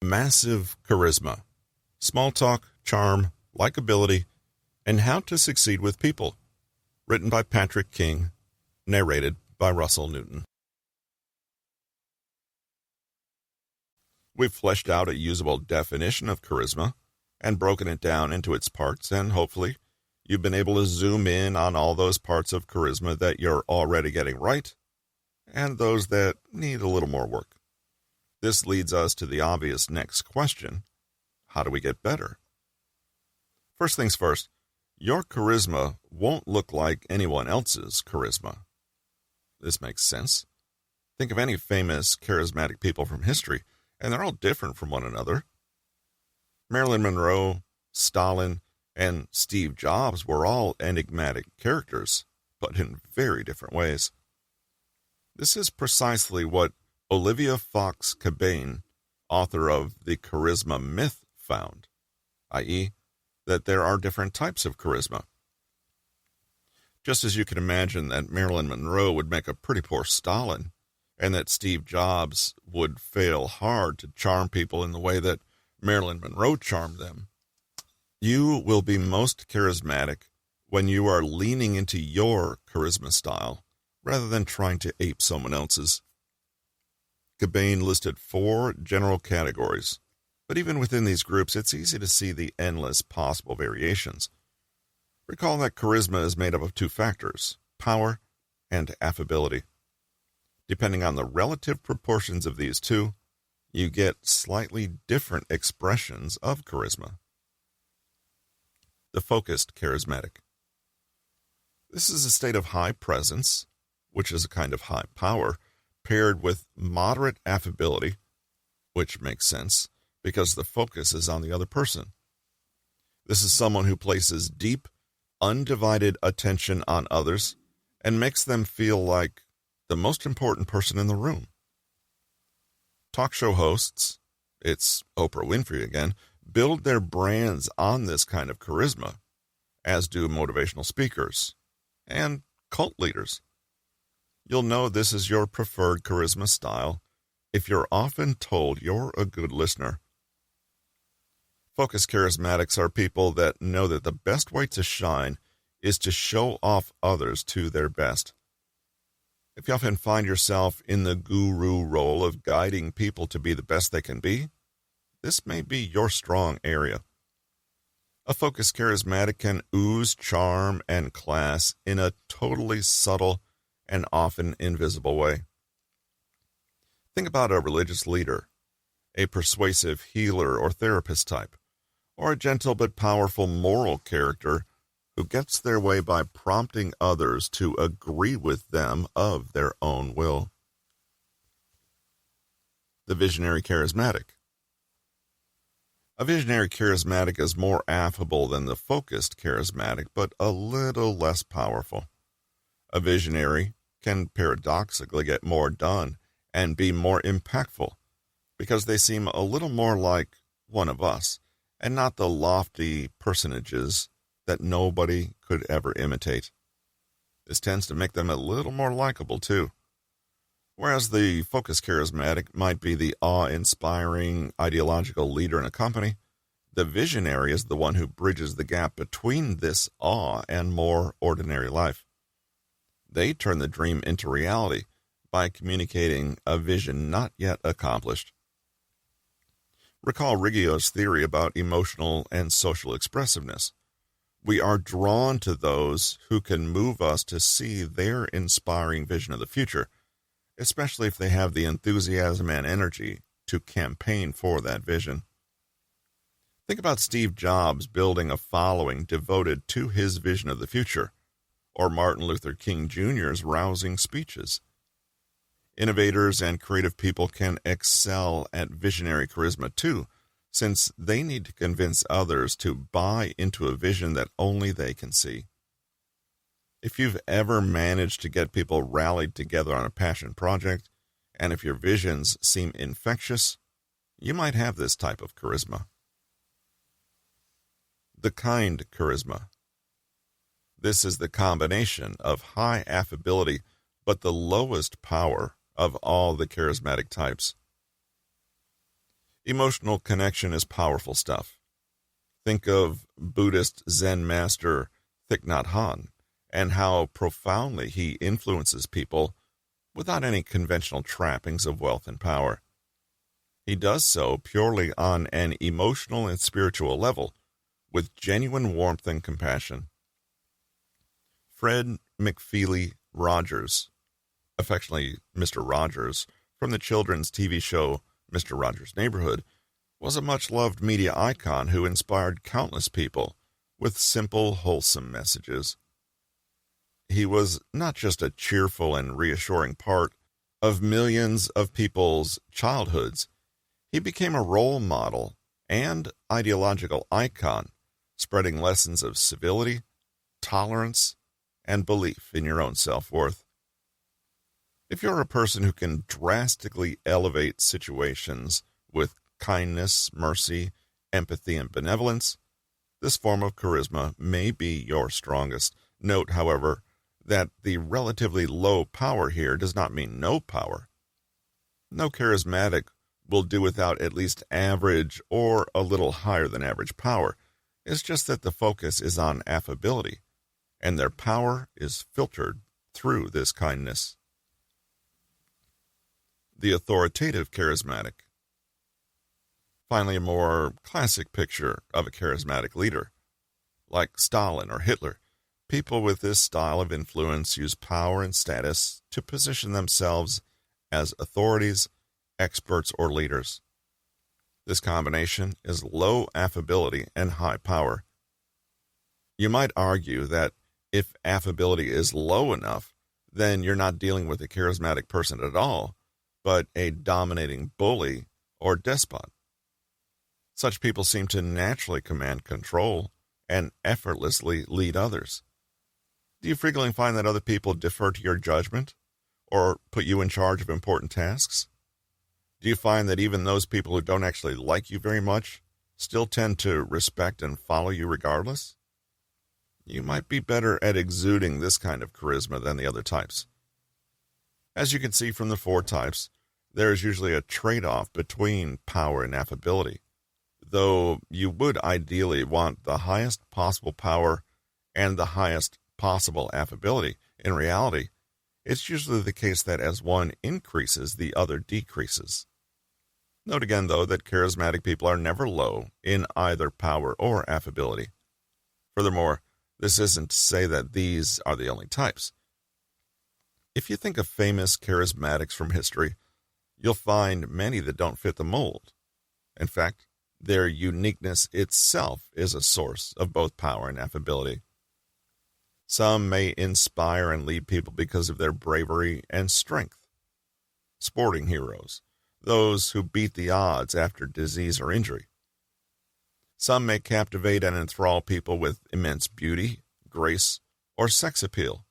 Massive Charisma, Small Talk, Charm, Likability, and How to Succeed with People. Written by Patrick King, narrated by Russell Newton. We've fleshed out a usable definition of charisma and broken it down into its parts, and hopefully you've been able to zoom in on all those parts of charisma that you're already getting right and those that need a little more work. This leads us to the obvious next question: how do we get better? First things first, your charisma won't look like anyone else's charisma. This makes sense. Think of any famous charismatic people from history, and they're all different from one another. Marilyn Monroe, Stalin, and Steve Jobs were all enigmatic characters, but in very different ways. This is precisely what Olivia Fox Cabane, author of The Charisma Myth, found, i.e., that there are different types of charisma. Just as you can imagine that Marilyn Monroe would make a pretty poor Stalin, and that Steve Jobs would fail hard to charm people in the way that Marilyn Monroe charmed them, you will be most charismatic when you are leaning into your charisma style rather than trying to ape someone else's. Cabane listed 4 general categories, but even within these groups, it's easy to see the endless possible variations. Recall that charisma is made up of 2 factors, power and affability. Depending on the relative proportions of these two, you get slightly different expressions of charisma. The focused charismatic. This is a state of high presence, which is a kind of high power, paired with moderate affability, which makes sense because the focus is on the other person. This is someone who places deep, undivided attention on others and makes them feel like the most important person in the room. Talk show hosts, it's Oprah Winfrey again, build their brands on this kind of charisma, as do motivational speakers and cult leaders. You'll know this is your preferred charisma style if you're often told you're a good listener. Focused charismatics are people that know that the best way to shine is to show off others to their best. If you often find yourself in the guru role of guiding people to be the best they can be, this may be your strong area. A focused charismatic can ooze charm and class in a totally subtle and often invisible way. Think about a religious leader, a persuasive healer or therapist type, or a gentle but powerful moral character who gets their way by prompting others to agree with them of their own will. The visionary charismatic. A visionary charismatic is more affable than the focused charismatic, but a little less powerful. A visionary can paradoxically get more done and be more impactful because they seem a little more like one of us and not the lofty personages that nobody could ever imitate. This tends to make them a little more likable too. Whereas the focused charismatic might be the awe-inspiring ideological leader in a company, the visionary is the one who bridges the gap between this awe and more ordinary life. They turn the dream into reality by communicating a vision not yet accomplished. Recall Riggio's theory about emotional and social expressiveness. We are drawn to those who can move us to see their inspiring vision of the future, especially if they have the enthusiasm and energy to campaign for that vision. Think about Steve Jobs building a following devoted to his vision of the future, or Martin Luther King Jr.'s rousing speeches. Innovators and creative people can excel at visionary charisma too, since they need to convince others to buy into a vision that only they can see. If you've ever managed to get people rallied together on a passion project, and if your visions seem infectious, you might have this type of charisma. The kind charisma. This is the combination of high affability, but the lowest power of all the charismatic types. Emotional connection is powerful stuff. Think of Buddhist Zen master Thich Nhat Hanh and how profoundly he influences people without any conventional trappings of wealth and power. He does so purely on an emotional and spiritual level, with genuine warmth and compassion. Fred McFeely Rogers, affectionately Mr. Rogers, from the children's TV show Mr. Rogers' Neighborhood, was a much-loved media icon who inspired countless people with simple, wholesome messages. He was not just a cheerful and reassuring part of millions of people's childhoods. He became a role model and ideological icon, spreading lessons of civility, tolerance, and belief in your own self-worth. If you're a person who can drastically elevate situations with kindness, mercy, empathy, and benevolence, this form of charisma may be your strongest. Note, however, that the relatively low power here does not mean no power. No charismatic will do without at least average or a little higher than average power. It's just that the focus is on affability, and their power is filtered through this kindness. The authoritative charismatic. Finally, a more classic picture of a charismatic leader. Like Stalin or Hitler, people with this style of influence use power and status to position themselves as authorities, experts, or leaders. This combination is low affability and high power. You might argue that if affability is low enough, then you're not dealing with a charismatic person at all, but a dominating bully or despot. Such people seem to naturally command control and effortlessly lead others. Do you frequently find that other people defer to your judgment or put you in charge of important tasks? Do you find that even those people who don't actually like you very much still tend to respect and follow you regardless? You might be better at exuding this kind of charisma than the other types. As you can see from the four types, there is usually a trade-off between power and affability. Though you would ideally want the highest possible power and the highest possible affability, in reality, it's usually the case that as one increases, the other decreases. Note again, though, that charismatic people are never low in either power or affability. Furthermore, this isn't to say that these are the only types. If you think of famous charismatics from history, you'll find many that don't fit the mold. In fact, their uniqueness itself is a source of both power and affability. Some may inspire and lead people because of their bravery and strength. Sporting heroes, those who beat the odds after disease or injury. Some may captivate and enthrall people with immense beauty, grace, or sex appeal.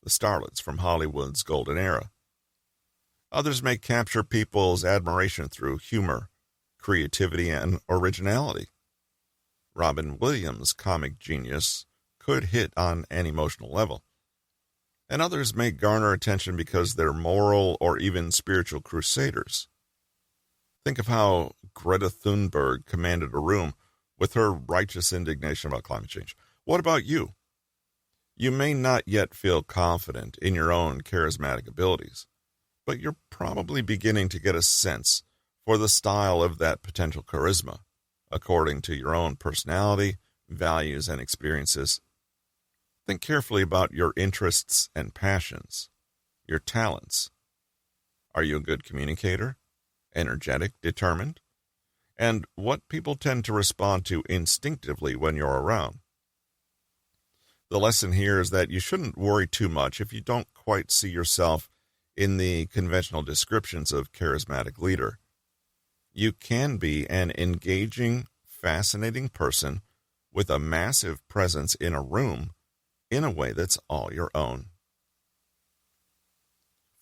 The starlets from Hollywood's golden era. Others may capture people's admiration through humor, creativity, and originality. Robin Williams' comic genius could hit on an emotional level. And others may garner attention because they're moral or even spiritual crusaders. Think of how Greta Thunberg commanded a room with her righteous indignation about climate change. What about you? You may not yet feel confident in your own charismatic abilities, but you're probably beginning to get a sense for the style of that potential charisma, according to your own personality, values, and experiences. Think carefully about your interests and passions, your talents. Are you a good communicator, energetic, determined? And what people tend to respond to instinctively when you're around. The lesson here is that you shouldn't worry too much if you don't quite see yourself in the conventional descriptions of charismatic leader. You can be an engaging, fascinating person with a massive presence in a room in a way that's all your own.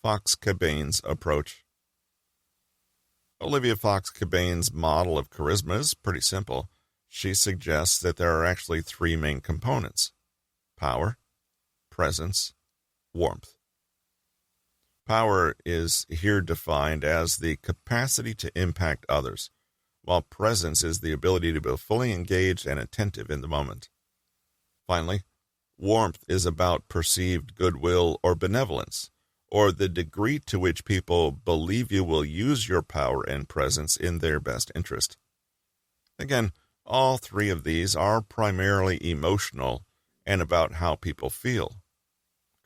Fox Cabane's approach. Olivia Fox Cabane's model of charisma is pretty simple. She suggests that there are actually three main components: power, presence, warmth. Power is here defined as the capacity to impact others, while presence is the ability to be fully engaged and attentive in the moment. Finally, warmth is about perceived goodwill or benevolence, or the degree to which people believe you will use your power and presence in their best interest. Again, all three of these are primarily emotional and about how people feel.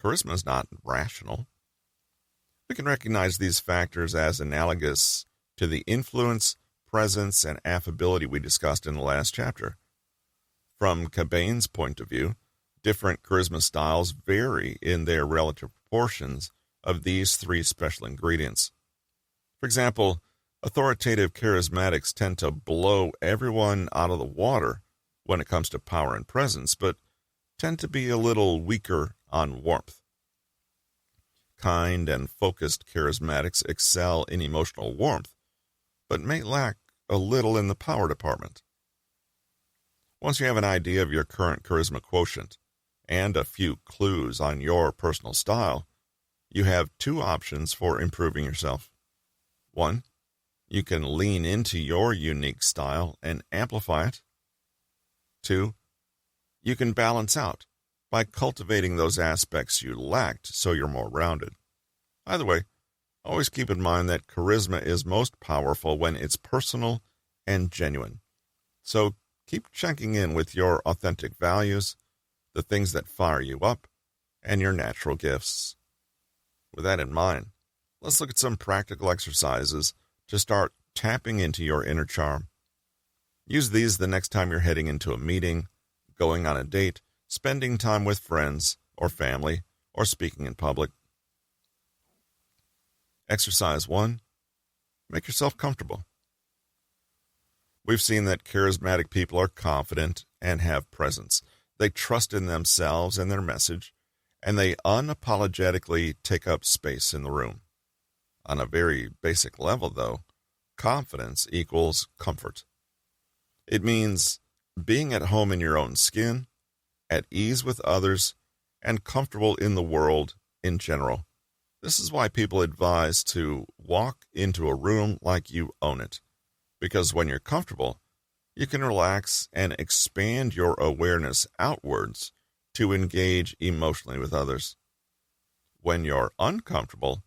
Charisma is not rational. We can recognize these factors as analogous to the influence, presence, and affability we discussed in the last chapter. From Cobain's point of view, different charisma styles vary in their relative proportions of these three special ingredients. For example, authoritative charismatics tend to blow everyone out of the water when it comes to power and presence, but tend to be a little weaker on warmth. Kind and focused charismatics excel in emotional warmth, but may lack a little in the power department. Once you have an idea of your current charisma quotient and a few clues on your personal style, you have two options for improving yourself. One, you can lean into your unique style and amplify it. Two, you can balance out by cultivating those aspects you lacked so you're more rounded. Either way, always keep in mind that charisma is most powerful when it's personal and genuine. So keep checking in with your authentic values, the things that fire you up, and your natural gifts. With that in mind, let's look at some practical exercises to start tapping into your inner charm. Use these the next time you're heading into a meeting, going on a date, spending time with friends or family, or speaking in public. Exercise 1. Make yourself comfortable. We've seen that charismatic people are confident and have presence. They trust in themselves and their message, and they unapologetically take up space in the room. On a very basic level, though, confidence equals comfort. It means being at home in your own skin, at ease with others, and comfortable in the world in general. This is why people advise to walk into a room like you own it, because when you're comfortable, you can relax and expand your awareness outwards to engage emotionally with others. When you're uncomfortable,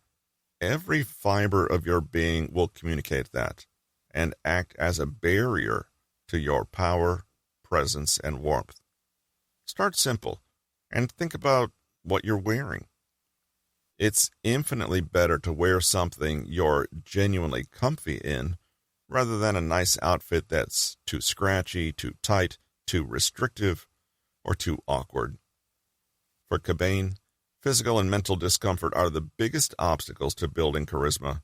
every fiber of your being will communicate that and act as a barrier to your power, presence, and warmth. Start simple and think about what you're wearing. It's infinitely better to wear something you're genuinely comfy in rather than a nice outfit that's too scratchy, too tight, too restrictive, or too awkward. For Cobain, physical and mental discomfort are the biggest obstacles to building charisma,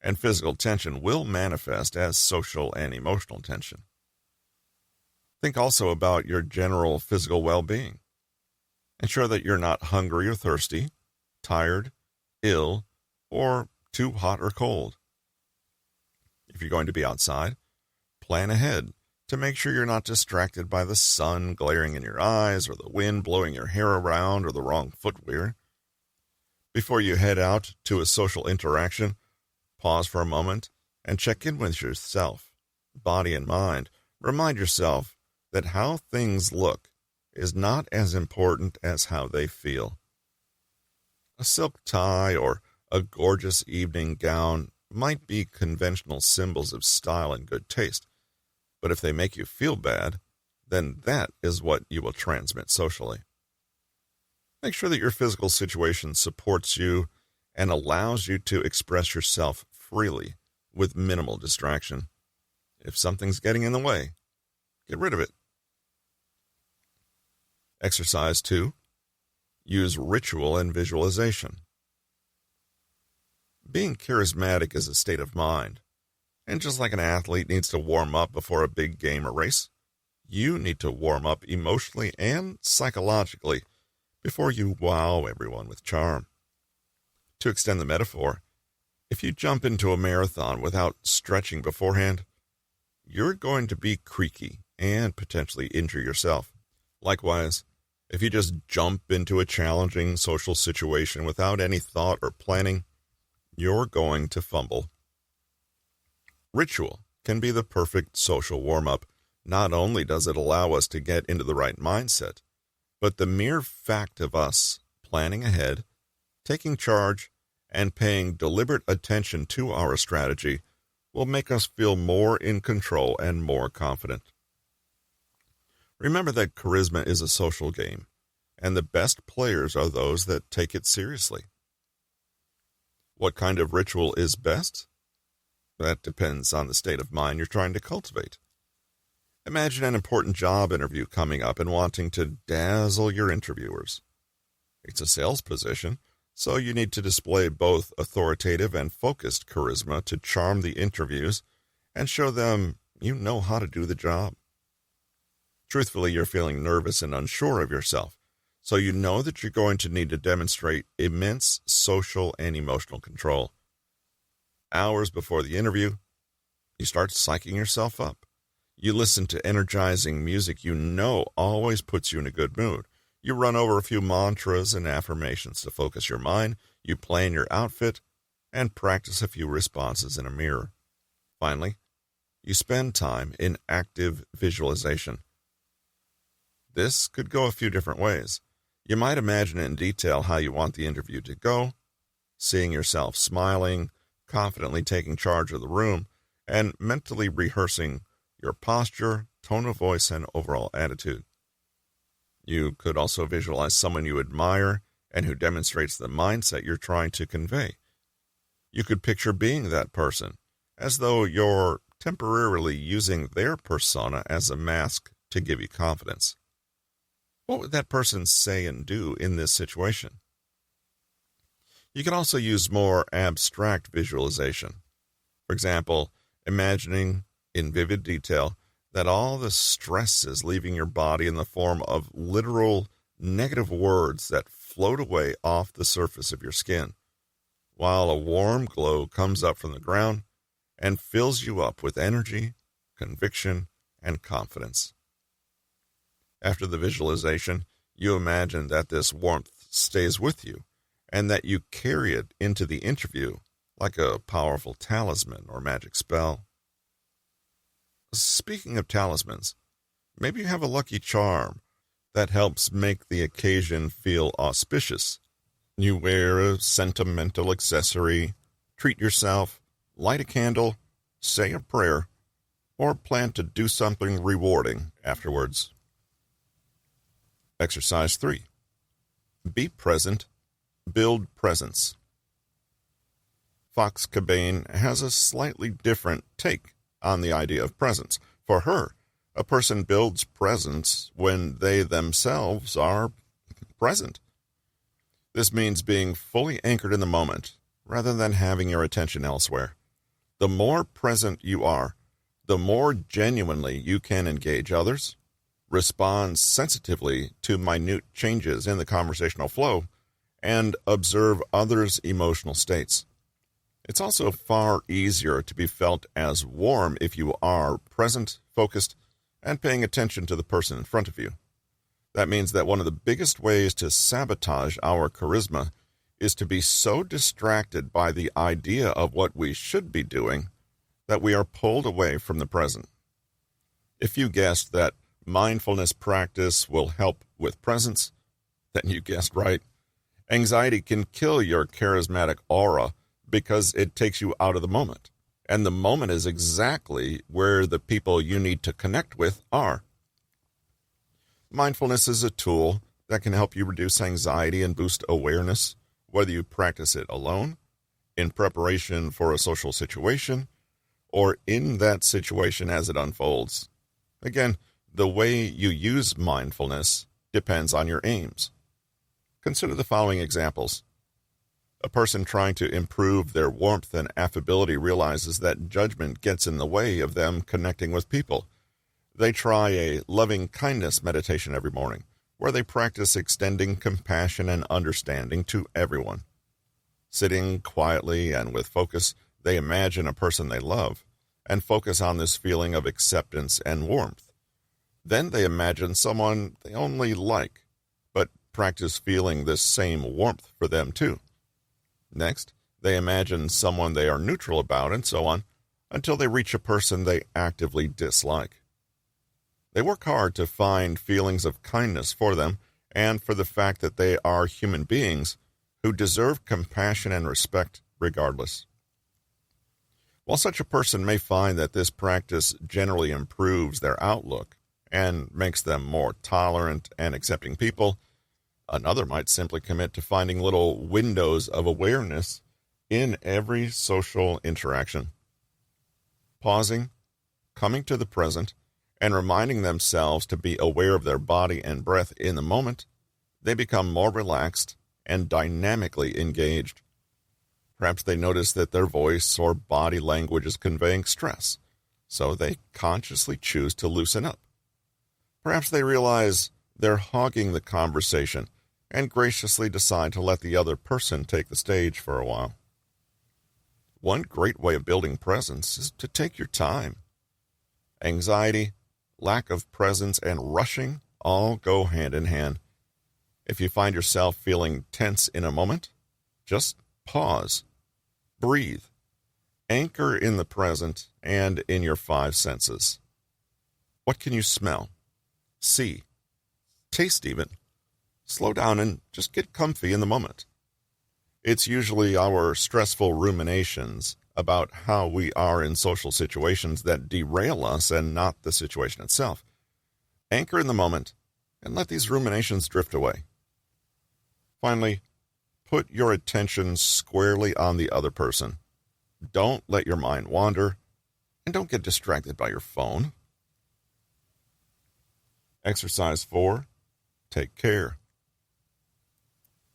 and physical tension will manifest as social and emotional tension. Think also about your general physical well-being. Ensure that you're not hungry or thirsty, tired, ill, or too hot or cold. If you're going to be outside, plan ahead to make sure you're not distracted by the sun glaring in your eyes or the wind blowing your hair around or the wrong footwear. Before you head out to a social interaction, pause for a moment and check in with yourself, body and mind. Remind yourself that how things look is not as important as how they feel. A silk tie or a gorgeous evening gown might be conventional symbols of style and good taste, but if they make you feel bad, then that is what you will transmit socially. Make sure that your physical situation supports you and allows you to express yourself freely with minimal distraction. If something's getting in the way, get rid of it. Exercise 2. Use ritual and visualization. Being charismatic is a state of mind, and just like an athlete needs to warm up before a big game or race, you need to warm up emotionally and psychologically before you wow everyone with charm. To extend the metaphor, if you jump into a marathon without stretching beforehand, you're going to be creaky and potentially injure yourself. Likewise, if you just jump into a challenging social situation without any thought or planning, you're going to fumble. Ritual can be the perfect social warm-up. Not only does it allow us to get into the right mindset, but the mere fact of us planning ahead, taking charge, and paying deliberate attention to our strategy will make us feel more in control and more confident. Remember that charisma is a social game, and the best players are those that take it seriously. What kind of ritual is best? That depends on the state of mind you're trying to cultivate. Imagine an important job interview coming up and wanting to dazzle your interviewers. It's a sales position, so you need to display both authoritative and focused charisma to charm the interviews and show them you know how to do the job. Truthfully, you're feeling nervous and unsure of yourself, so you know that you're going to need to demonstrate immense social and emotional control. Hours before the interview, you start psyching yourself up. You listen to energizing music you know always puts you in a good mood. You run over a few mantras and affirmations to focus your mind. You plan your outfit and practice a few responses in a mirror. Finally, you spend time in active visualization. This could go a few different ways. You might imagine in detail how you want the interview to go, seeing yourself smiling, confidently taking charge of the room, and mentally rehearsing your posture, tone of voice, and overall attitude. You could also visualize someone you admire and who demonstrates the mindset you're trying to convey. You could picture being that person, as though you're temporarily using their persona as a mask to give you confidence. What would that person say and do in this situation? You can also use more abstract visualization. For example, imagining in vivid detail that all the stress is leaving your body in the form of literal negative words that float away off the surface of your skin, while a warm glow comes up from the ground and fills you up with energy, conviction, and confidence. After the visualization, you imagine that this warmth stays with you and that you carry it into the interview like a powerful talisman or magic spell. Speaking of talismans, maybe you have a lucky charm that helps make the occasion feel auspicious. You wear a sentimental accessory, treat yourself, light a candle, say a prayer, or plan to do something rewarding afterwards. Exercise 3. Be present, build presence. Fox Cabane has a slightly different take on the idea of presence. For her, a person builds presence when they themselves are present. This means being fully anchored in the moment, rather than having your attention elsewhere. The more present you are, the more genuinely you can engage others, respond sensitively to minute changes in the conversational flow, and observe others' emotional states. It's also far easier to be felt as warm if you are present, focused, and paying attention to the person in front of you. That means that one of the biggest ways to sabotage our charisma is to be so distracted by the idea of what we should be doing that we are pulled away from the present. If you guessed that mindfulness practice will help with presence, then you guessed right. Anxiety can kill your charismatic aura because it takes you out of the moment. And the moment is exactly where the people you need to connect with are. Mindfulness is a tool that can help you reduce anxiety and boost awareness, whether you practice it alone, in preparation for a social situation, or in that situation as it unfolds. Again, the way you use mindfulness depends on your aims. Consider the following examples. A person trying to improve their warmth and affability realizes that judgment gets in the way of them connecting with people. They try a loving kindness meditation every morning, where they practice extending compassion and understanding to everyone. Sitting quietly and with focus, they imagine a person they love and focus on this feeling of acceptance and warmth. Then they imagine someone they only like, but practice feeling this same warmth for them too. Next, they imagine someone they are neutral about, and so on, until they reach a person they actively dislike. They work hard to find feelings of kindness for them and for the fact that they are human beings who deserve compassion and respect regardless. While such a person may find that this practice generally improves their outlook and makes them more tolerant and accepting people, another might simply commit to finding little windows of awareness in every social interaction. Pausing, coming to the present, and reminding themselves to be aware of their body and breath in the moment, they become more relaxed and dynamically engaged. Perhaps they notice that their voice or body language is conveying stress, so they consciously choose to loosen up. Perhaps they realize they're hogging the conversation and graciously decide to let the other person take the stage for a while. One great way of building presence is to take your time. Anxiety, lack of presence, and rushing all go hand in hand. If you find yourself feeling tense in a moment, just pause, breathe, anchor in the present and in your five senses. What can you smell, see, taste even? Slow down and just get comfy in the moment. It's usually our stressful ruminations about how we are in social situations that derail us and not the situation itself. Anchor in the moment and let these ruminations drift away. Finally, put your attention squarely on the other person. Don't let your mind wander, and don't get distracted by your phone. Exercise 4. Take care.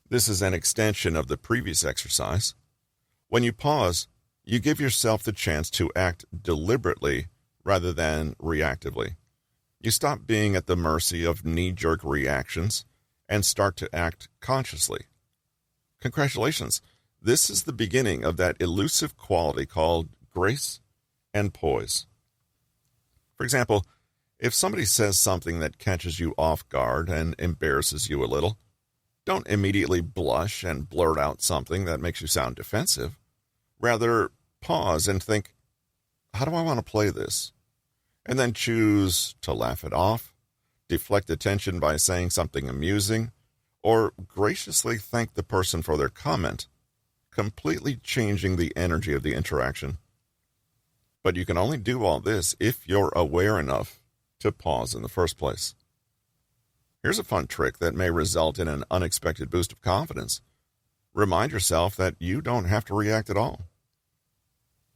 This is an extension of the previous exercise. When you pause, you give yourself the chance to act deliberately rather than reactively. You stop being at the mercy of knee-jerk reactions and start to act consciously. Congratulations, this is the beginning of that elusive quality called grace and poise. For example, if somebody says something that catches you off guard and embarrasses you a little, don't immediately blush and blurt out something that makes you sound defensive. Rather, pause and think, how do I want to play this? And then choose to laugh it off, deflect attention by saying something amusing, or graciously thank the person for their comment, completely changing the energy of the interaction. But you can only do all this if you're aware enough to pause in the first place. Here's a fun trick that may result in an unexpected boost of confidence. Remind yourself that you don't have to react at all.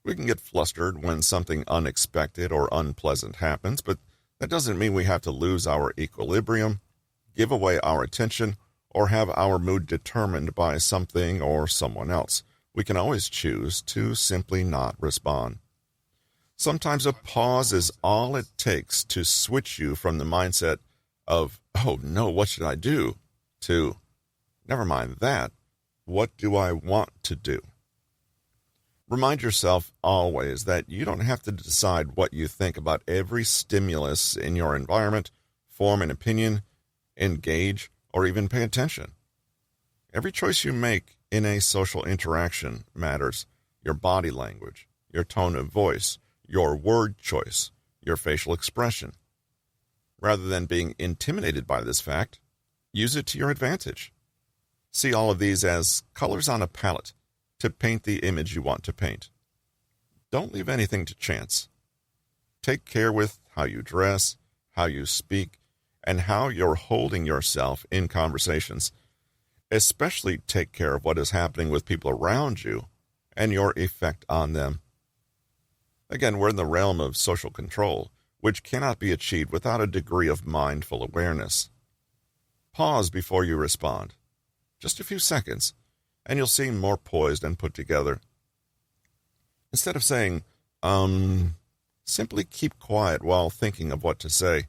We can get flustered when something unexpected or unpleasant happens, but that doesn't mean we have to lose our equilibrium, give away our attention, or have our mood determined by something or someone else. We can always choose to simply not respond. Sometimes a pause is all it takes to switch you from the mindset of, oh no, what should I do? To, never mind that, what do I want to do? Remind yourself always that you don't have to decide what you think about every stimulus in your environment, form an opinion, engage, or even pay attention. Every choice you make in a social interaction matters. Your body language, your tone of voice, your word choice, your facial expression. Rather than being intimidated by this fact, use it to your advantage. See all of these as colors on a palette to paint the image you want to paint. Don't leave anything to chance. Take care with how you dress, how you speak, and how you're holding yourself in conversations. Especially take care of what is happening with people around you and your effect on them. Again, we're in the realm of social control, which cannot be achieved without a degree of mindful awareness. Pause before you respond. Just a few seconds, and you'll seem more poised and put together. Instead of saying, simply keep quiet while thinking of what to say.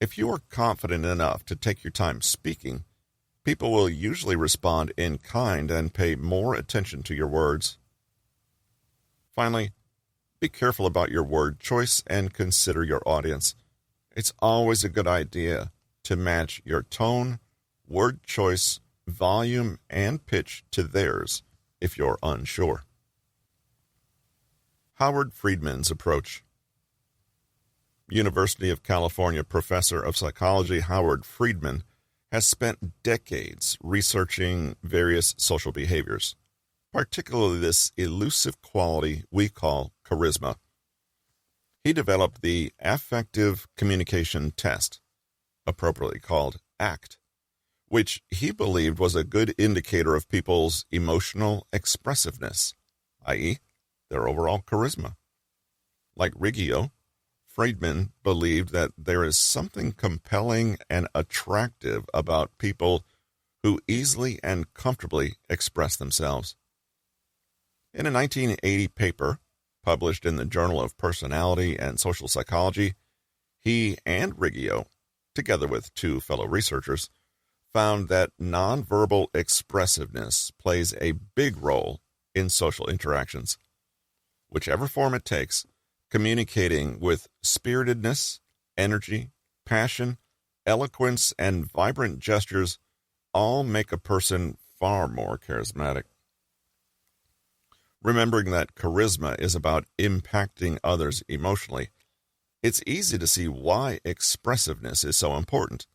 If you are confident enough to take your time speaking, people will usually respond in kind and pay more attention to your words. Finally, be careful about your word choice and consider your audience. It's always a good idea to match your tone, word choice, volume, and pitch to theirs if you're unsure. Howard Friedman's approach. University of California professor of psychology Howard Friedman has spent decades researching various social behaviors, particularly this elusive quality we call charisma. He developed the Affective Communication Test, appropriately called ACT, which he believed was a good indicator of people's emotional expressiveness, i.e., their overall charisma. Like Riggio, Friedman believed that there is something compelling and attractive about people who easily and comfortably express themselves. In a 1980 paper published in the Journal of Personality and Social Psychology, he and Riggio, together with two fellow researchers, found that nonverbal expressiveness plays a big role in social interactions. Whichever form it takes, communicating with spiritedness, energy, passion, eloquence, and vibrant gestures all make a person far more charismatic. Remembering that charisma is about impacting others emotionally, it's easy to see why expressiveness is so important.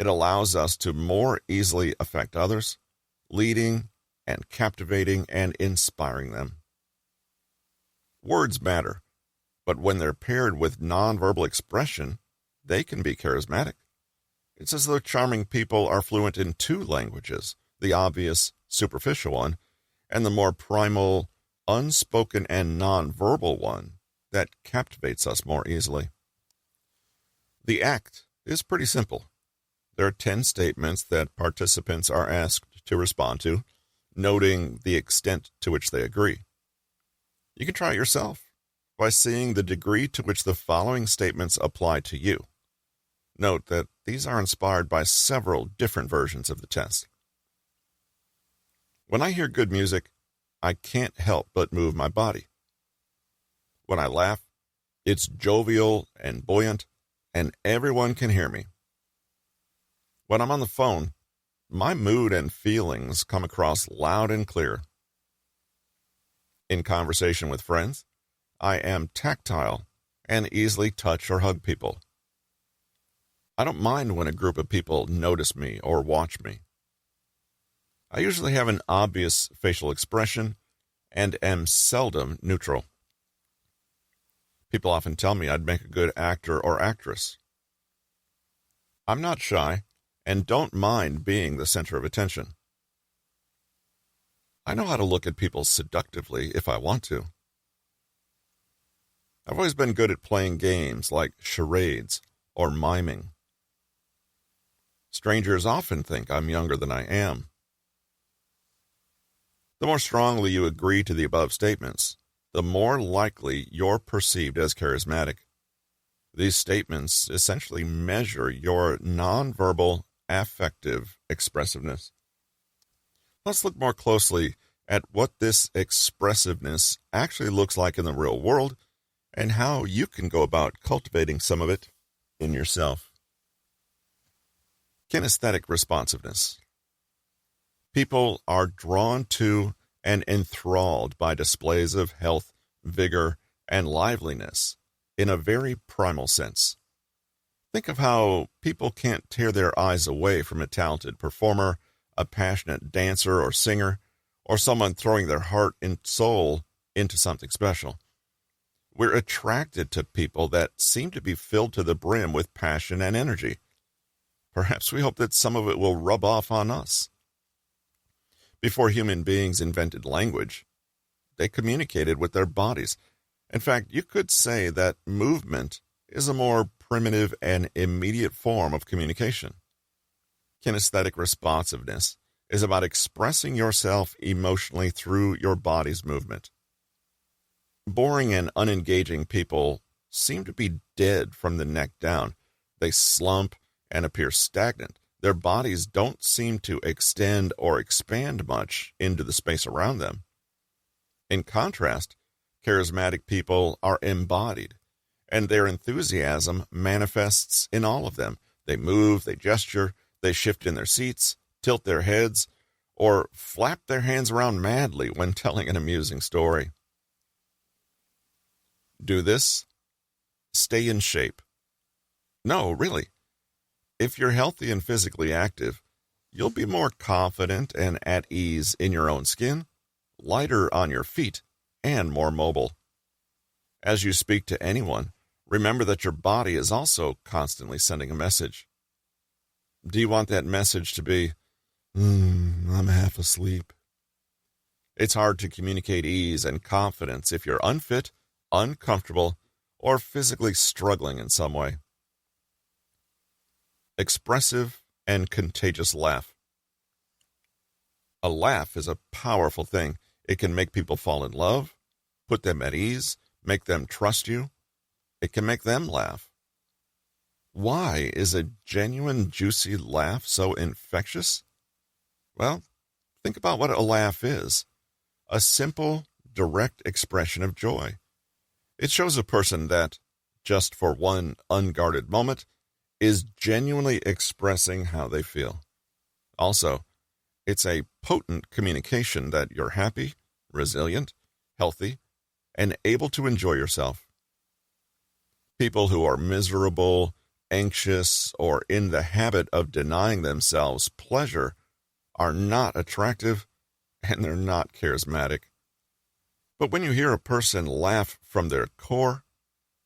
It allows us to more easily affect others, leading and captivating and inspiring them. Words matter, but when they're paired with nonverbal expression, they can be charismatic. It's as though charming people are fluent in two languages, the obvious, superficial one, and the more primal, unspoken and nonverbal one that captivates us more easily. The ACT is pretty simple. There are 10 statements that participants are asked to respond to, noting the extent to which they agree. You can try it yourself by seeing the degree to which the following statements apply to you. Note that these are inspired by several different versions of the test. When I hear good music, I can't help but move my body. When I laugh, it's jovial and buoyant, and everyone can hear me. When I'm on the phone, my mood and feelings come across loud and clear. In conversation with friends, I am tactile and easily touch or hug people. I don't mind when a group of people notice me or watch me. I usually have an obvious facial expression and am seldom neutral. People often tell me I'd make a good actor or actress. I'm not shy and don't mind being the center of attention. I know how to look at people seductively if I want to. I've always been good at playing games like charades or miming. Strangers often think I'm younger than I am. The more strongly you agree to the above statements, the more likely you're perceived as charismatic. These statements essentially measure your nonverbal affective expressiveness. Let's look more closely at what this expressiveness actually looks like in the real world and how you can go about cultivating some of it in yourself. Kinesthetic responsiveness. People are drawn to and enthralled by displays of health, vigor, and liveliness in a very primal sense. Think of how people can't tear their eyes away from a talented performer, a passionate dancer or singer, or someone throwing their heart and soul into something special. We're attracted to people that seem to be filled to the brim with passion and energy. Perhaps we hope that some of it will rub off on us. Before human beings invented language, they communicated with their bodies. In fact, you could say that movement is a more primitive and immediate form of communication. Kinesthetic responsiveness is about expressing yourself emotionally through your body's movement. Boring and unengaging people seem to be dead from the neck down. They slump and appear stagnant. Their bodies don't seem to extend or expand much into the space around them. In contrast, charismatic people are embodied, and their enthusiasm manifests in all of them. They move, they gesture, they shift in their seats, tilt their heads, or flap their hands around madly when telling an amusing story. Do this. Stay in shape. No, really. If you're healthy and physically active, you'll be more confident and at ease in your own skin, lighter on your feet, and more mobile. As you speak to anyone, remember that your body is also constantly sending a message. Do you want that message to be, I'm half asleep? It's hard to communicate ease and confidence if you're unfit, uncomfortable, or physically struggling in some way. Expressive and contagious laugh. A laugh is a powerful thing. It can make people fall in love, put them at ease, make them trust you. It can make them laugh. Why is a genuine, juicy laugh so infectious? Well, think about what a laugh is. A simple, direct expression of joy. It shows a person that, just for one unguarded moment, is genuinely expressing how they feel. Also, it's a potent communication that you're happy, resilient, healthy, and able to enjoy yourself. People who are miserable, anxious, or in the habit of denying themselves pleasure are not attractive, and they're not charismatic. But when you hear a person laugh from their core,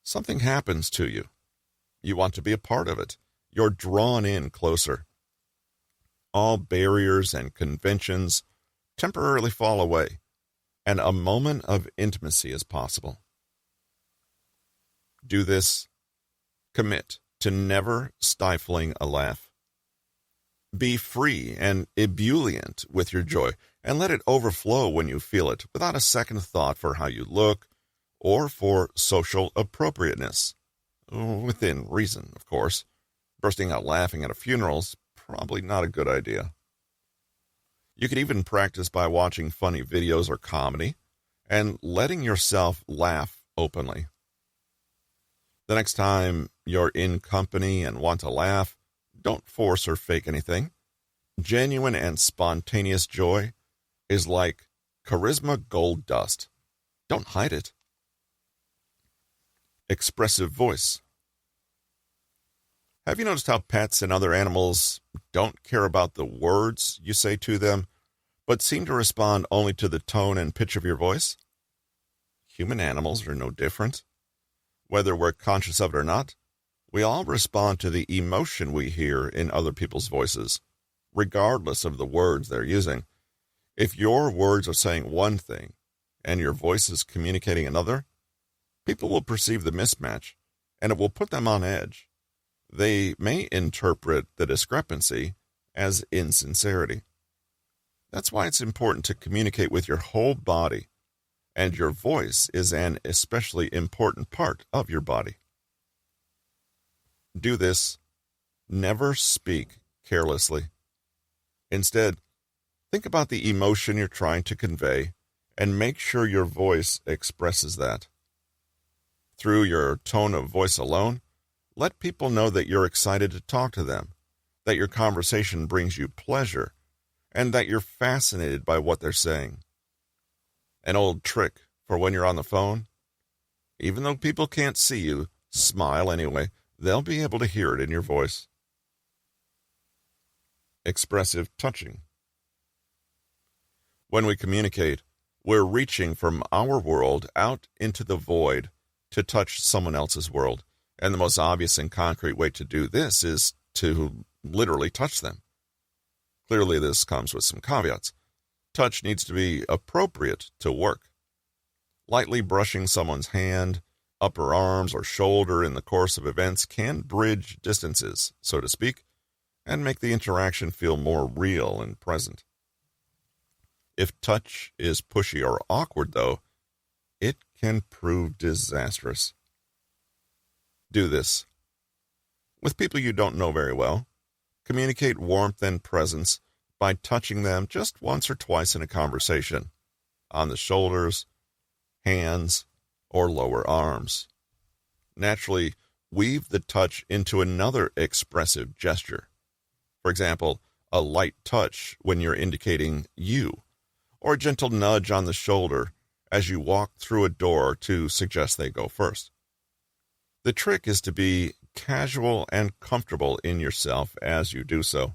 something happens to you. You want to be a part of it. You're drawn in closer. All barriers and conventions temporarily fall away, and a moment of intimacy is possible. Do this. Commit to never stifling a laugh. Be free and ebullient with your joy, and let it overflow when you feel it, without a second thought for how you look or for social appropriateness. Within reason, of course. Bursting out laughing at a funeral is probably not a good idea. You could even practice by watching funny videos or comedy and letting yourself laugh openly. The next time you're in company and want to laugh, don't force or fake anything. Genuine and spontaneous joy is like charisma gold dust. Don't hide it. Expressive voice. Have you noticed how pets and other animals don't care about the words you say to them, but seem to respond only to the tone and pitch of your voice? Human animals are no different. Whether we're conscious of it or not, we all respond to the emotion we hear in other people's voices, regardless of the words they're using. If your words are saying one thing and your voice is communicating another, people will perceive the mismatch, and it will put them on edge. They may interpret the discrepancy as insincerity. That's why it's important to communicate with your whole body, and your voice is an especially important part of your body. Do this. Never speak carelessly. Instead, think about the emotion you're trying to convey and make sure your voice expresses that. Through your tone of voice alone, let people know that you're excited to talk to them, that your conversation brings you pleasure, and that you're fascinated by what they're saying. An old trick for when you're on the phone: even though people can't see you, smile anyway. They'll be able to hear it in your voice. Expressive touching. When we communicate, we're reaching from our world out into the void to touch someone else's world. And the most obvious and concrete way to do this is to literally touch them. Clearly, this comes with some caveats. Touch needs to be appropriate to work. Lightly brushing someone's hand, upper arms, or shoulder in the course of events can bridge distances, so to speak, and make the interaction feel more real and present. If touch is pushy or awkward, though, it can prove disastrous. Do this. With people you don't know very well, communicate warmth and presence by touching them just once or twice in a conversation, on the shoulders, hands, or lower arms. Naturally, weave the touch into another expressive gesture. For example, a light touch when you're indicating you, or a gentle nudge on the shoulder as you walk through a door to suggest they go first. The trick is to be casual and comfortable in yourself as you do so.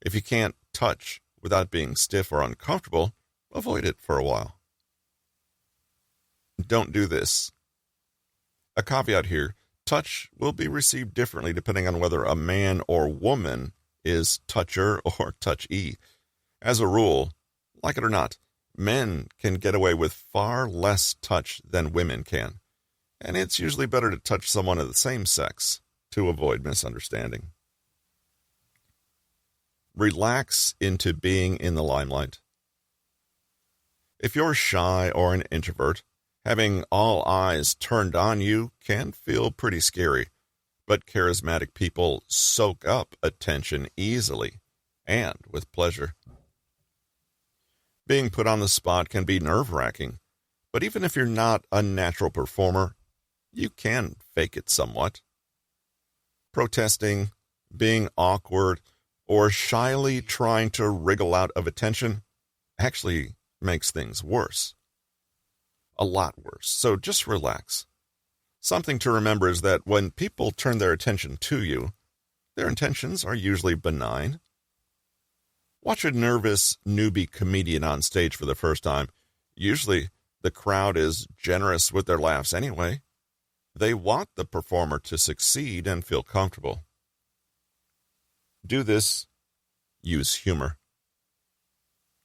If you can't touch without being stiff or uncomfortable, avoid it for a while. Don't do this. A caveat here, touch will be received differently depending on whether a man or woman is toucher or touchy. As a rule, like it or not, men can get away with far less touch than women can, and it's usually better to touch someone of the same sex to avoid misunderstanding. Relax into being in the limelight. If you're shy or an introvert, having all eyes turned on you can feel pretty scary, but charismatic people soak up attention easily and with pleasure. Being put on the spot can be nerve-wracking, but even if you're not a natural performer, you can fake it somewhat. Protesting, being awkward, or shyly trying to wriggle out of attention actually makes things worse. A lot worse. So just relax. Something to remember is that when people turn their attention to you, their intentions are usually benign. Watch a nervous newbie comedian on stage for the first time. Usually the crowd is generous with their laughs anyway. They want the performer to succeed and feel comfortable. Do this. Use humor.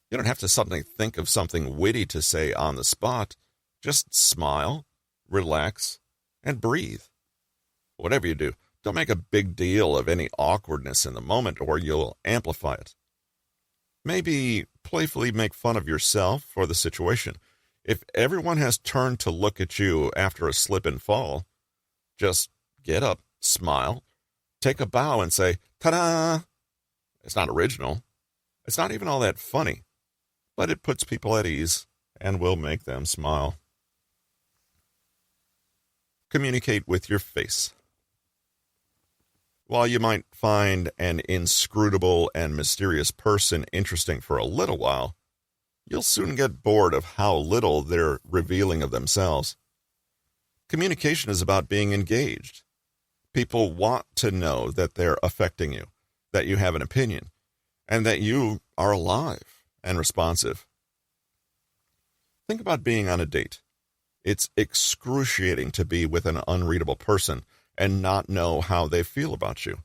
You don't have to suddenly think of something witty to say on the spot. Just smile, relax, and breathe. Whatever you do, don't make a big deal of any awkwardness in the moment or you'll amplify it. Maybe playfully make fun of yourself or the situation. If everyone has turned to look at you after a slip and fall, just get up, smile, take a bow and say, ta-da! It's not original. It's not even all that funny, but it puts people at ease and will make them smile. Communicate with your face. While you might find an inscrutable and mysterious person interesting for a little while, you'll soon get bored of how little they're revealing of themselves. Communication is about being engaged. People want to know that they're affecting you, that you have an opinion, and that you are alive and responsive. Think about being on a date. It's excruciating to be with an unreadable person and not know how they feel about you.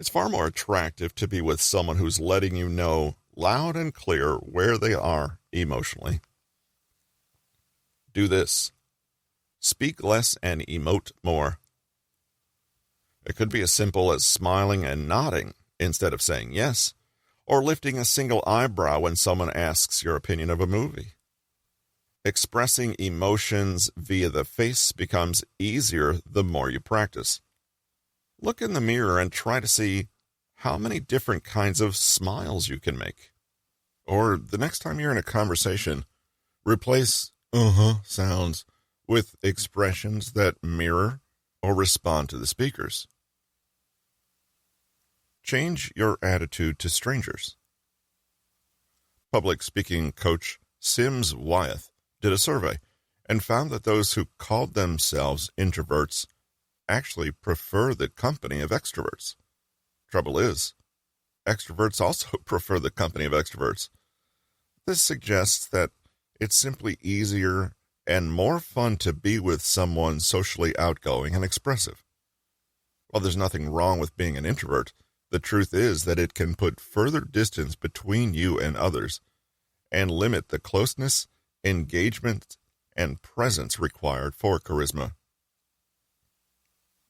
It's far more attractive to be with someone who's letting you know loud and clear where they are emotionally. Do this. Speak less and emote more. It could be as simple as smiling and nodding instead of saying yes, or lifting a single eyebrow when someone asks your opinion of a movie. Expressing emotions via the face becomes easier the more you practice. Look in the mirror and try to see how many different kinds of smiles you can make. Or the next time you're in a conversation, replace sounds with expressions that mirror or respond to the speakers. Change your attitude to strangers. Public speaking coach Sims Wyeth did a survey and found that those who called themselves introverts actually prefer the company of extroverts. Trouble is, extroverts also prefer the company of extroverts. This suggests that it's simply easier and more fun to be with someone socially outgoing and expressive. While there's nothing wrong with being an introvert, the truth is that it can put further distance between you and others and limit the closeness, engagement, and presence required for charisma.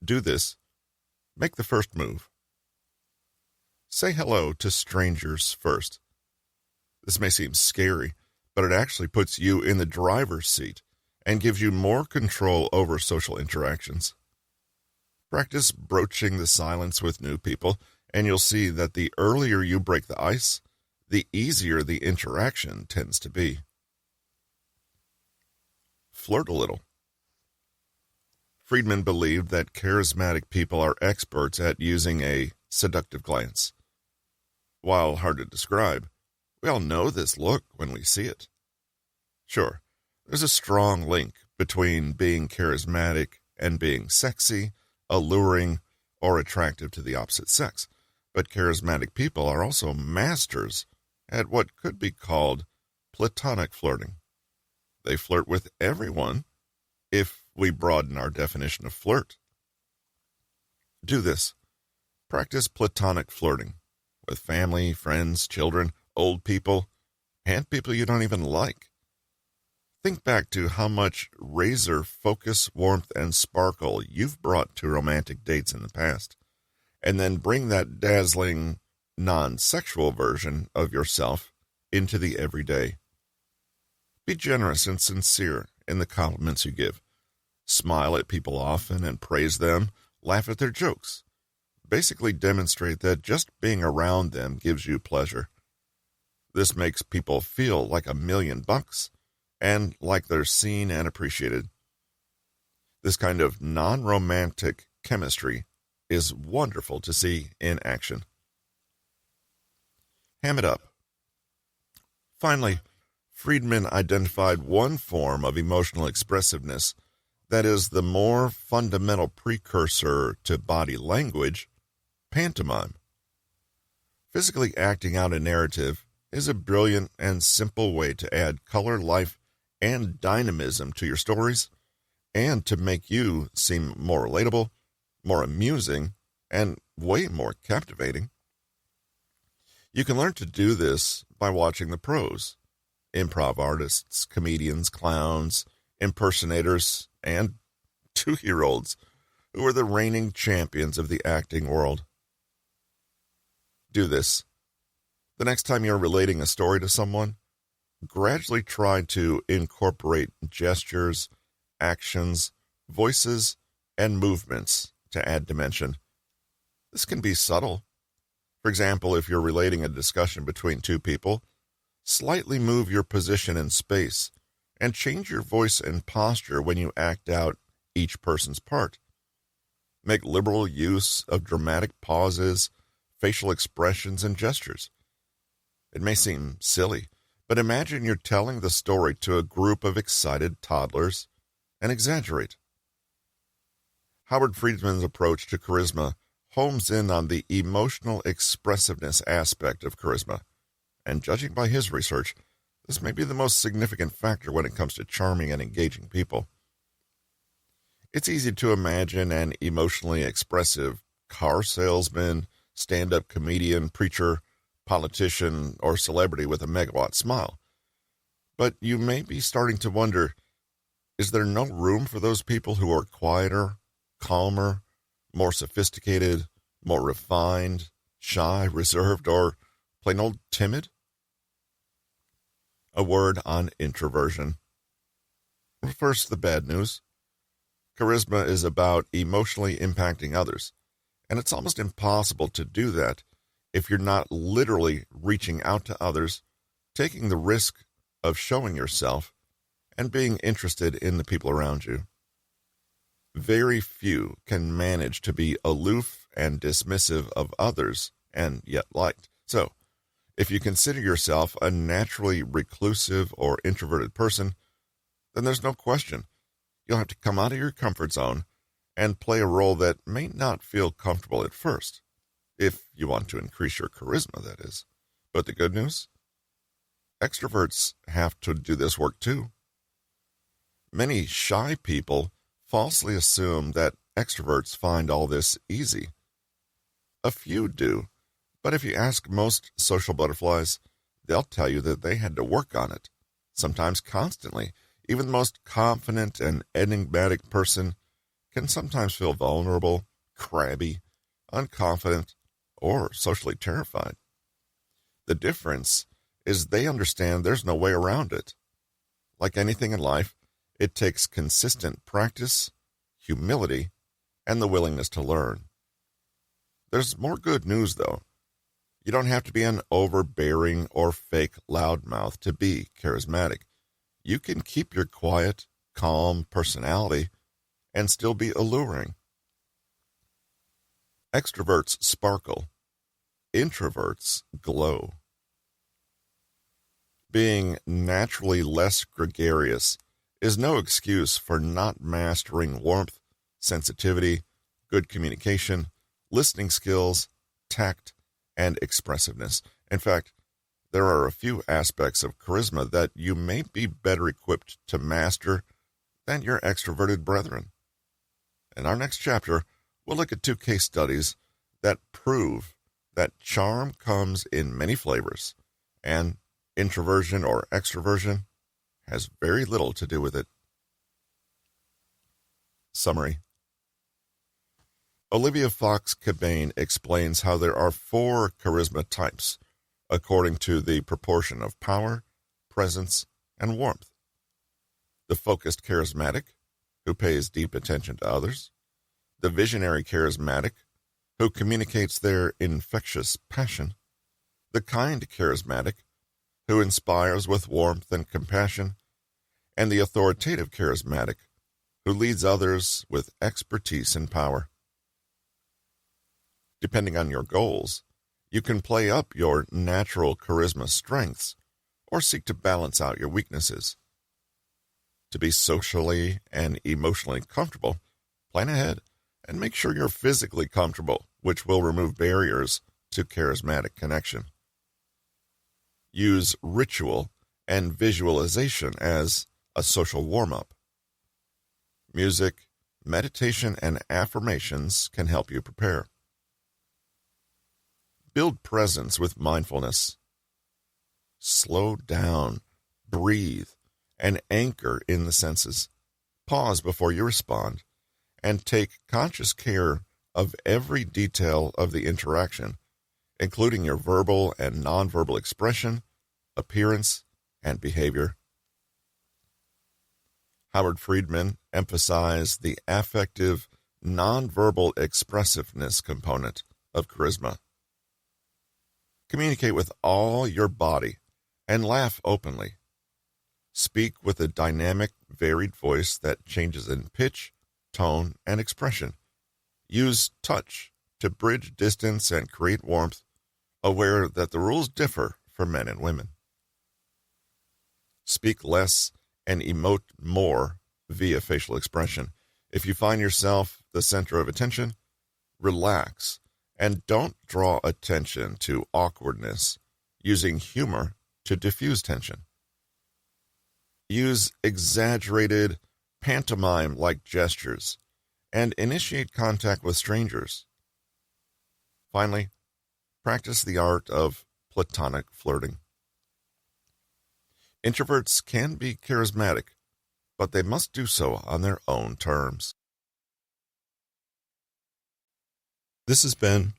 Do this. Make the first move. Say hello to strangers first. This may seem scary, but it actually puts you in the driver's seat and gives you more control over social interactions. Practice broaching the silence with new people, and you'll see that the earlier you break the ice, the easier the interaction tends to be. Flirt a little. Friedman believed that charismatic people are experts at using a seductive glance. While hard to describe, we all know this look when we see it. Sure, There's a strong link between being charismatic and being sexy, alluring, or attractive to the opposite sex. But charismatic people are also masters at what could be called platonic flirting. They flirt with everyone if we broaden our definition of flirt. Do this. Practice platonic flirting with family, friends, children, old people, and people you don't even like. Think back to how much razor focus, warmth, and sparkle you've brought to romantic dates in the past, and then bring that dazzling, non-sexual version of yourself into the everyday. Be generous and sincere in the compliments you give. Smile at people often and praise them. Laugh at their jokes. Basically demonstrate that just being around them gives you pleasure. This makes people feel like $1,000,000 and like they're seen and appreciated. This kind of non-romantic chemistry is wonderful to see in action. Ham it up. Finally, Friedman identified one form of emotional expressiveness that is the more fundamental precursor to body language, pantomime. Physically acting out a narrative is a brilliant and simple way to add color, life, and dynamism to your stories, and to make you seem more relatable, more amusing, and way more captivating. You can learn to do this by watching the pros, improv artists, comedians, clowns, impersonators, and 2-year-olds who are the reigning champions of the acting world. Do this. The next time you're relating a story to someone, gradually try to incorporate gestures, actions, voices, and movements to add dimension. This can be subtle. For example, if you're relating a discussion between two people, slightly move your position in space and change your voice and posture when you act out each person's part. Make liberal use of dramatic pauses, facial expressions, and gestures. It may seem silly, but imagine you're telling the story to a group of excited toddlers and exaggerate. Howard Friedman's approach to charisma homes in on the emotional expressiveness aspect of charisma, and judging by his research, this may be the most significant factor when it comes to charming and engaging people. It's easy to imagine an emotionally expressive car salesman, stand-up comedian, preacher, politician, or celebrity with a megawatt smile. But you may be starting to wonder, is there no room for those people who are quieter, calmer, more sophisticated, more refined, shy, reserved, or plain old timid? A word on introversion. First, the bad news. Charisma is about emotionally impacting others, and it's almost impossible to do that if you're not literally reaching out to others, taking the risk of showing yourself, and being interested in the people around you. Very few can manage to be aloof and dismissive of others and yet liked. So, if you consider yourself a naturally reclusive or introverted person, then there's no question you'll have to come out of your comfort zone and play a role that may not feel comfortable at first, if you want to increase your charisma, that is. But the good news? Extroverts have to do this work too. Many shy people falsely assume that extroverts find all this easy. A few do, but if you ask most social butterflies, they'll tell you that they had to work on it, sometimes constantly. Even the most confident and enigmatic person can sometimes feel vulnerable, crabby, unconfident, or socially terrified. The difference is they understand there's no way around it. Like anything in life, it takes consistent practice, humility, and the willingness to learn. There's more good news, though. You don't have to be an overbearing or fake loudmouth to be charismatic. You can keep your quiet, calm personality and still be alluring. Extroverts sparkle. Introverts glow. Being naturally less gregarious is no excuse for not mastering warmth, sensitivity, good communication, listening skills, tact, and expressiveness. In fact, there are a few aspects of charisma that you may be better equipped to master than your extroverted brethren. In our next chapter, we'll look at 2 case studies that prove that charm comes in many flavors, and introversion or extroversion has very little to do with it. Summary. Olivia Fox Cabane explains how there are 4 charisma types, according to the proportion of power, presence, and warmth. The focused charismatic, who pays deep attention to others. The visionary charismatic, who communicates their infectious passion. The kind charismatic, who inspires with warmth and compassion. And the authoritative charismatic, who leads others with expertise and power. Depending on your goals, you can play up your natural charisma strengths or seek to balance out your weaknesses. To be socially and emotionally comfortable, plan ahead and make sure you're physically comfortable, which will remove barriers to charismatic connection. Use ritual and visualization as a social warm-up. Music, meditation, and affirmations can help you prepare. Build presence with mindfulness. Slow down, breathe, and anchor in the senses. Pause before you respond, and take conscious care of every detail of the interaction, including your verbal and nonverbal expression, appearance, and behavior. Howard Friedman emphasized the affective, nonverbal expressiveness component of charisma. Communicate with all your body and laugh openly. Speak with a dynamic, varied voice that changes in pitch, tone, and expression. Use touch to bridge distance and create warmth, aware that the rules differ for men and women. Speak less and emote more via facial expression. If you find yourself the center of attention, relax and don't draw attention to awkwardness, using humor to diffuse tension. Use exaggerated, pantomime-like gestures and initiate contact with strangers. Finally, practice the art of platonic flirting. Introverts can be charismatic, but they must do so on their own terms. This has been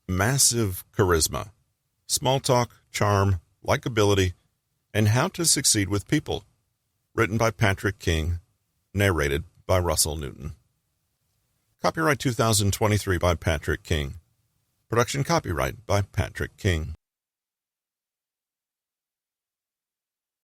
Massive Charisma, Small Talk, Charm, Likability, and How to Succeed with People, written by Patrick King, narrated by Russell Newton. Copyright 2023 by Patrick King. Production copyright by Patrick King.